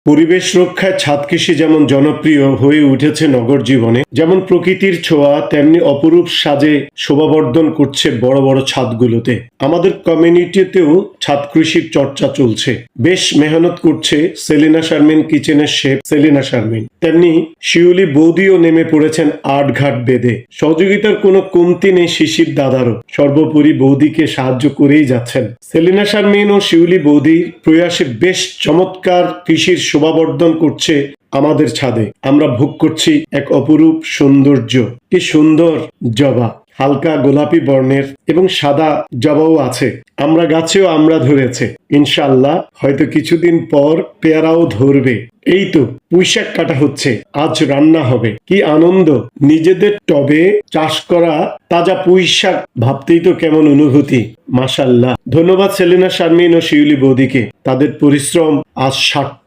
পরিবেশ রক্ষায় ছাদ কৃষি যেমন জনপ্রিয় হয়ে উঠেছে নগর জীবনে, যেমন প্রকৃতির ছোঁয়া তেমনি অপরূপ সাজে শোভাবর্ধন করছে বড় বড় ছাদগুলোতে। আমাদের কমিউনিটিতেও ছাদ কৃষির চর্চা চলছে। বেশ মেহনত করছে সেলিনা শারমিন কিচেনের শেফ সেলিনা শারমিন। তেমনি শিউলি বৌদিও নেমে পড়েছেন আটঘাট বেঁধে। সহযোগিতার কোনো কমতি নেই শিশির দাদারও। সর্বোপরি বৌদিকে সাহায্য করেই যাচ্ছেন। সেলিনা শারমিন ও শিউলি বৌদির প্রয়াসে বেশ চমৎকার কৃষির শোভাবর্ধন করছে আমাদের ছাদে। আমরা ভোগ করছি এক অপরূপ সৌন্দর্য। কি সুন্দর জবা, হালকা গোলাপি বর্ণের এবং সাদা জবাও আছে। আমরা গাছেও আমরা ধরেছে। ইনশাআল্লাহ হয়তো কিছুদিন পর পেয়ারাও ধরবে। এই তো পুঁইশাক কাটা হচ্ছে, আজ রান্না হবে। কি আনন্দ! নিজেদের টবে চাষ করা তাজা পুঁইশাক ভাবতেই তো কেমন অনুভূতি। মাশাআল্লাহ। ধন্যবাদ সেলিনা শারমিন ও শিউলি বৌদিকে। তাদের পরিশ্রম আজ সার্থক।